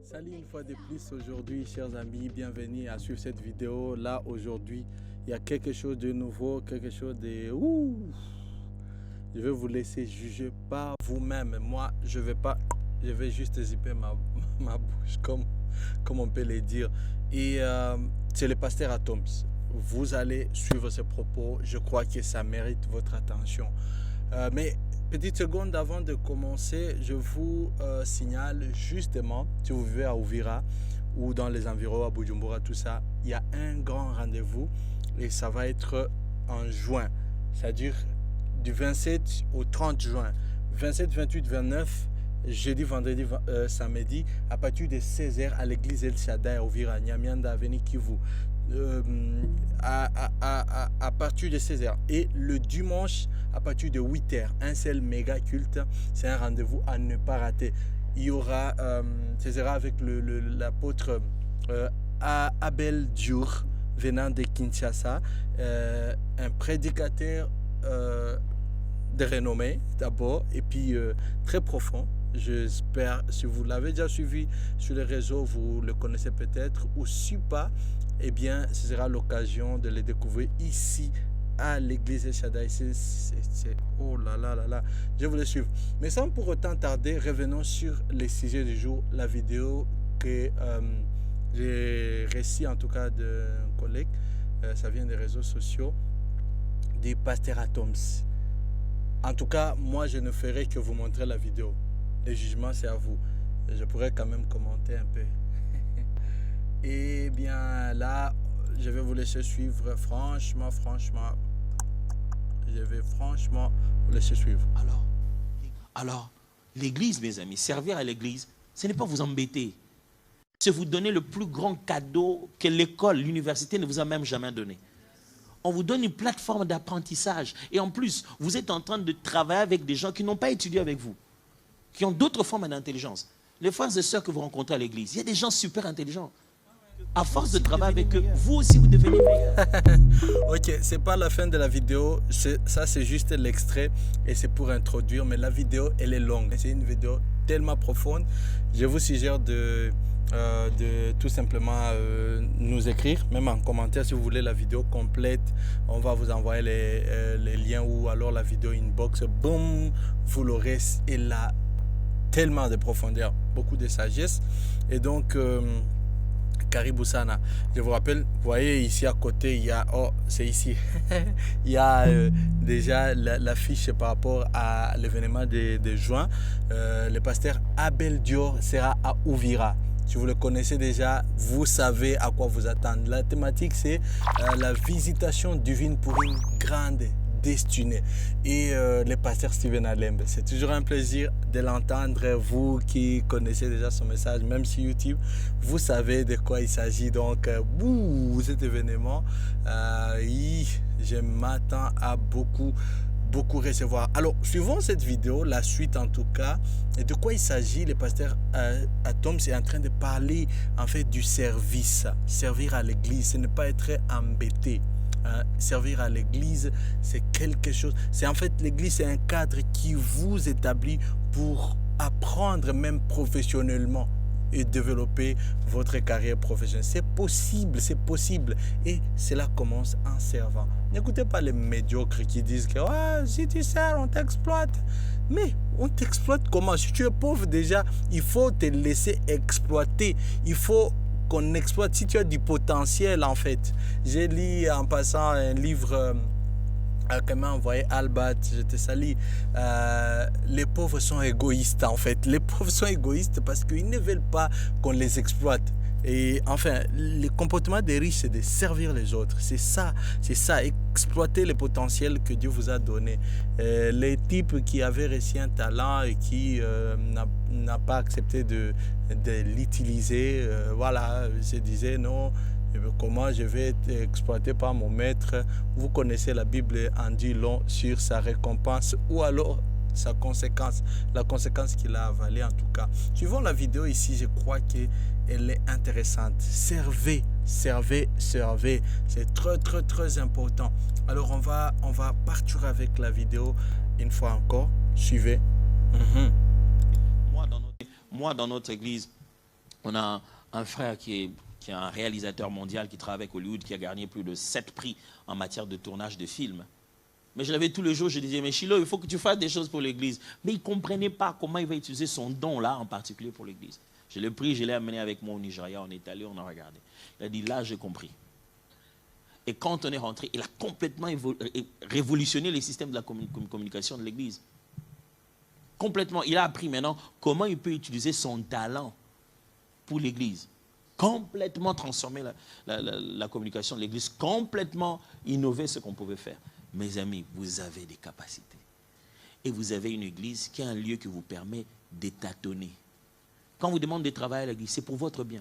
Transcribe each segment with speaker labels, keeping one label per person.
Speaker 1: Salut une fois de plus aujourd'hui, chers amis, bienvenue à suivre cette vidéo. Là, aujourd'hui, il y a quelque chose de nouveau, quelque chose de... Je vais vous laisser juger par vous-même. Moi, je vais pas... Je vais juste zipper ma bouche, comme on peut le dire. Et c'est le pasteur Atoms. Vous allez suivre ses propos. Je crois que ça mérite votre attention. Mais petite seconde avant de commencer, je vous signale justement, si vous vivez à Uvira ou dans les environs à Bujumbura, tout ça, il y a un grand rendez-vous et ça va être en juin, c'est-à-dire du 27 au 30 juin, 27, 28, 29, jeudi, vendredi, samedi, à partir de 16h à l'église El Shaddai à Uvira, Nyamianda, Avenue Kivu. À partir de 16h et le dimanche à partir de 8h, un seul méga culte, c'est un rendez-vous à ne pas rater. Il y aura, ce sera avec l'apôtre Abel Diour venant de Kinshasa, un prédicateur de renommée d'abord et puis très profond. J'espère, si vous l'avez déjà suivi sur les réseaux, vous le connaissez peut-être, ou si pas, eh bien, ce sera l'occasion de le découvrir ici à l'église El Shaddai. Oh là là là là, je vais vous le suivre. Mais sans pour autant tarder, revenons sur les sujets du jour, la vidéo que j'ai reçue en tout cas d'un collègue, ça vient des réseaux sociaux, du pasteur Atoms. En tout cas, moi, je ne ferai que vous montrer la vidéo. Le jugement, c'est à vous. Je pourrais quand même commenter un peu. Et bien là, je vais vous laisser suivre. Franchement, je vais franchement vous laisser suivre.
Speaker 2: Alors, l'église, mes amis, servir à l'église, ce n'est pas vous embêter. C'est vous donner le plus grand cadeau que l'école, l'université ne vous a même jamais donné. On vous donne une plateforme d'apprentissage. Et en plus, vous êtes en train de travailler avec des gens qui n'ont pas étudié avec vous, qui ont d'autres formes d'intelligence. Les frères et sœurs que vous rencontrez à l'église, il y a des gens super intelligents. À force de travailler avec eux, vous aussi vous devenez meilleur.
Speaker 1: Ok, c'est pas la fin de la vidéo, ça c'est juste l'extrait et c'est pour introduire, mais la vidéo elle est longue. C'est une vidéo tellement profonde. Je vous suggère de tout simplement nous écrire, même en commentaire si vous voulez la vidéo complète. On va vous envoyer les liens ou alors la vidéo inbox. Boum, vous l'aurez. Elle a tellement de profondeur, beaucoup de sagesse. Et donc, Karibou Sana. Je vous rappelle, vous voyez ici à côté, il y a, oh, c'est ici, il y a déjà l'affiche par rapport à l'événement de juin. Le pasteur Abel Dior sera à Uvira. Si vous le connaissez déjà, vous savez à quoi vous attendre. La thématique, c'est la visitation divine pour une grande destinée. Et le pasteur Steven Alembe. C'est toujours un plaisir de l'entendre. Vous qui connaissez déjà son message, même sur YouTube, vous savez de quoi il s'agit. Donc, cet événement, je m'attends à beaucoup recevoir. Alors, suivant cette vidéo, la suite en tout cas, et de quoi il s'agit, le pasteur Atoms est en train de parler en fait du service, servir à l'église, ce n'est pas être embêté. Servir à l'église, c'est quelque chose, c'est en fait l'église, c'est un cadre qui vous établit pour apprendre même professionnellement et développer votre carrière professionnelle. C'est possible et cela commence en servant. N'écoutez pas les médiocres qui disent que si tu sers, on t'exploite. Mais on t'exploite comment? Si tu es pauvre déjà, il faut te laisser exploiter. Il faut qu'on exploite si tu as du potentiel en fait. J'ai lu en passant un livre que m'a envoyé Albert, je te salue. Les pauvres sont égoïstes en fait. Les pauvres sont égoïstes parce qu'ils ne veulent pas qu'on les exploite. Et enfin, le comportement des riches, c'est de servir les autres. C'est ça, exploiter le potentiel que Dieu vous a donné. Les types qui avaient reçu un talent et qui n'a pas accepté de l'utiliser, voilà, se disaient non, comment je vais être exploité par mon maître. Vous connaissez la Bible en dit long sur sa récompense ou alors sa conséquence, la conséquence qu'il a avalée en tout cas. Suivant la vidéo ici, je crois qu'elle est intéressante. Servez. C'est très important. Alors on va partir avec la vidéo une fois encore. Suivez.
Speaker 2: Moi, dans notre église, On a un frère qui est un réalisateur mondial qui travaille avec Hollywood, qui a gagné plus de 7 prix en matière de tournage de films. Mais je l'avais tous les jours, je disais, mais Chilo, il faut que tu fasses des choses pour l'Église. Mais il ne comprenait pas comment il va utiliser son don-là, en particulier pour l'Église. Je l'ai pris, je l'ai amené avec moi au Nigeria, on est allé, on a regardé. Il a dit, là, j'ai compris. Et quand on est rentré, il a complètement révolutionné les systèmes de la communication de l'Église. Complètement. Il a appris maintenant comment il peut utiliser son talent pour l'Église. Complètement transformer la communication de l'Église, complètement innover ce qu'on pouvait faire. Mes amis, vous avez des capacités. Et vous avez une église qui est un lieu qui vous permet de tâtonner. Quand vous demandez de travailler à l'église, c'est pour votre bien.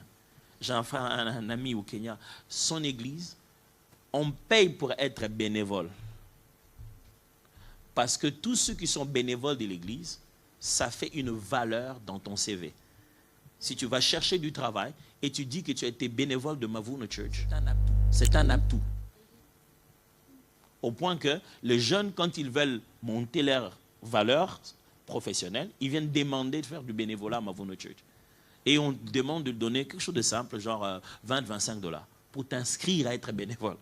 Speaker 2: J'ai un ami au Kenya, son église, on paye pour être bénévole. Parce que tous ceux qui sont bénévoles de l'église, ça fait une valeur dans ton CV. Si tu vas chercher du travail et tu dis que tu as été bénévole de Mavuno Church, c'est un atout. Au point que les jeunes, quand ils veulent monter leur valeur professionnelle, ils viennent demander de faire du bénévolat à Mavuno Church. Et on demande de donner quelque chose de simple, genre 20-25 $ pour t'inscrire à être bénévole.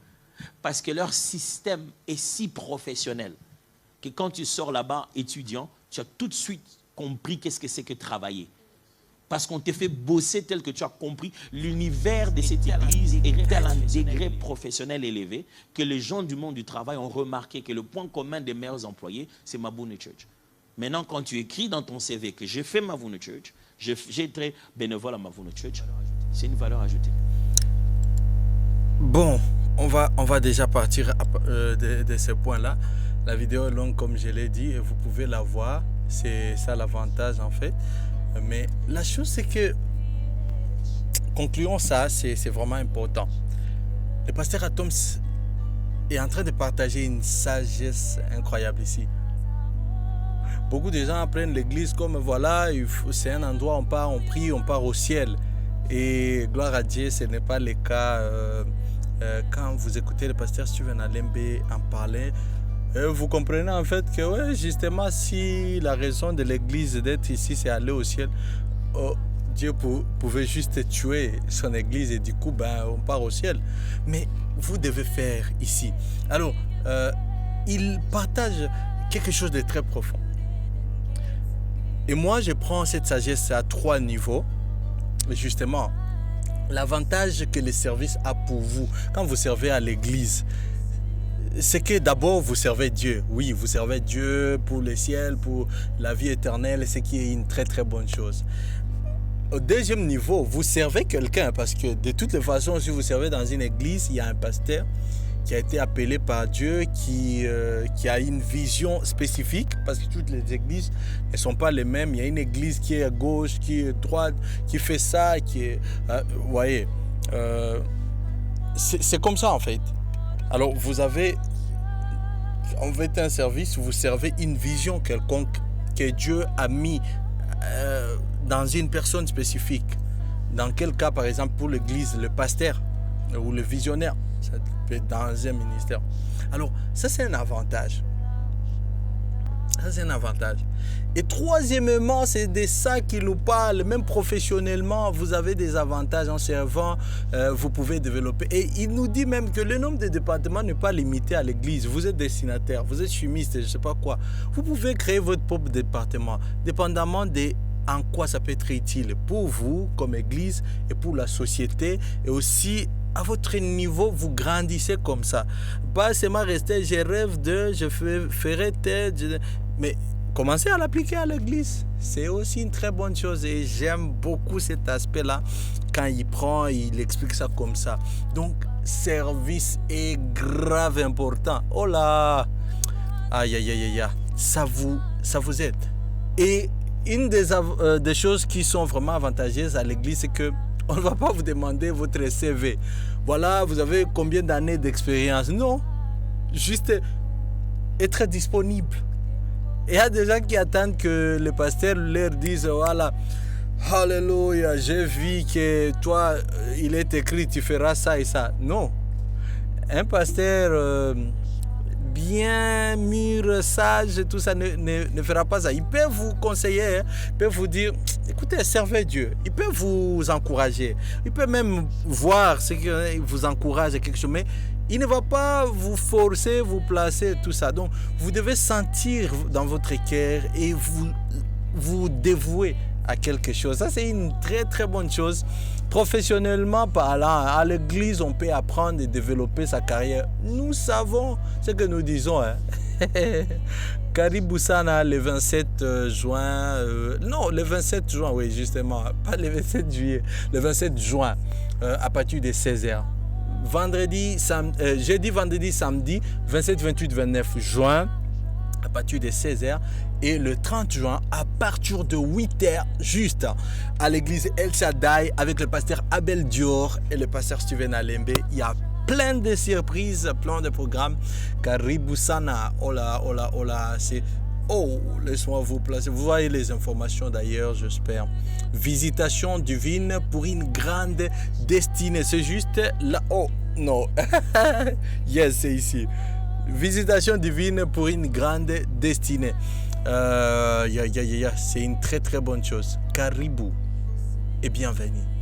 Speaker 2: Parce que leur système est si professionnel que quand tu sors là-bas, étudiant, tu as tout de suite compris qu'est-ce que c'est que travailler. Parce qu'on te fait bosser tel que tu as compris l'univers de cette église est tel un degré professionnel élevé que les gens du monde du travail ont remarqué que le point commun des meilleurs employés, c'est Mavuno Church. Maintenant, quand tu écris dans ton CV que j'ai fait Mavuno Church, j'ai été bénévole à Mavuno Church, c'est une valeur ajoutée.
Speaker 1: Bon, on va déjà partir de ce point-là. La vidéo est longue, comme je l'ai dit, et vous pouvez la voir. C'est ça l'avantage, en fait. Mais la chose, c'est que, concluons ça, c'est vraiment important. Le pasteur Atoms est en train de partager une sagesse incroyable ici. Beaucoup de gens prennent l'église comme, voilà, c'est un endroit où on part, on prie, on part au ciel. Et gloire à Dieu, ce n'est pas le cas. Quand vous écoutez le pasteur Steven Alembe en parler, vous comprenez en fait que ouais, justement, si la raison de l'église d'être ici, c'est aller au ciel, Dieu pouvait juste tuer son église et du coup, on part au ciel. Mais vous devez faire ici. Alors, il partage quelque chose de très profond. Et moi, je prends cette sagesse à 3 niveaux. Justement, l'avantage que le service a pour vous, quand vous servez à l'église, c'est que d'abord vous servez Dieu. Oui, vous servez Dieu pour le ciel, pour la vie éternelle, ce qui est une très très bonne chose. Au deuxième niveau, vous servez quelqu'un parce que de toutes les façons, si vous servez dans une église, il y a un pasteur qui a été appelé par Dieu, qui a une vision spécifique, parce que toutes les églises ne sont pas les mêmes. Il y a une église qui est à gauche, qui est à droite, qui fait ça, qui est... vous voyez, c'est comme ça en fait. Alors, vous avez, en fait, un service, vous servez une vision quelconque que Dieu a mis dans une personne spécifique. Dans quel cas, par exemple, pour l'église, le pasteur ou le visionnaire, ça peut être dans un ministère. Alors, ça, c'est un avantage. Ça, c'est un avantage. Et troisièmement, c'est de ça qu'il nous parle. Même professionnellement, vous avez des avantages en servant. Vous pouvez développer. Et il nous dit même que le nombre de départements n'est pas limité à l'église. Vous êtes destinataire, vous êtes chimiste, je ne sais pas quoi. Vous pouvez créer votre propre département, dépendamment de en quoi ça peut être utile pour vous comme église et pour la société. Et aussi, à votre niveau, vous grandissez comme ça. Pas seulement rester, je rêve de, je ferai tel... Mais commencez à l'appliquer à l'église. C'est aussi une très bonne chose et j'aime beaucoup cet aspect-là quand il explique ça comme ça. Donc, service est grave important. Oh là! Aïe, aïe, aïe, aïe. Ça vous aide. Et une des choses qui sont vraiment avantageuses à l'église, c'est que on ne va pas vous demander votre CV. Voilà, vous avez combien d'années d'expérience? Non. Juste être disponible. Et il y a des gens qui attendent que le pasteur leur dise, voilà, alléluia, j'ai vu que toi, il est écrit, tu feras ça et ça. Non. Un pasteur bien mûr, sage, tout ça ne fera pas ça. Il peut vous conseiller, hein, il peut vous dire, écoutez, servez Dieu. Il peut vous encourager. Il peut même voir ce qui vous encourage à quelque chose, mais il ne va pas vous forcer, vous placer, tout ça. Donc, vous devez sentir dans votre cœur et vous dévouer à quelque chose. Ça, c'est une très très bonne chose. Professionnellement parlant, à l'église, on peut apprendre et développer sa carrière. Nous savons ce que nous disons. Hein. Caribou Sana, le 27 juin, non, le 27 juin, oui, justement, pas le 27 juillet, le 27 juin, à partir de 16h. Jeudi, vendredi, samedi, 27, 28, 29 juin, à partir de 16h. Et le 30 juin, à partir de 8h, juste à l'église El Shaddai, avec le pasteur Abel Dior et le pasteur Steven Alembe. Il y a plein de surprises, plein de programmes. Caribou Sana, hola, hola, hola, c'est... Oh, laisse-moi vous placer. Vous voyez les informations d'ailleurs, j'espère. Visitation divine pour une grande destinée. C'est juste là. Oh, non. Yes, c'est ici. Visitation divine pour une grande destinée. C'est une très très bonne chose. Caribou et bienvenue.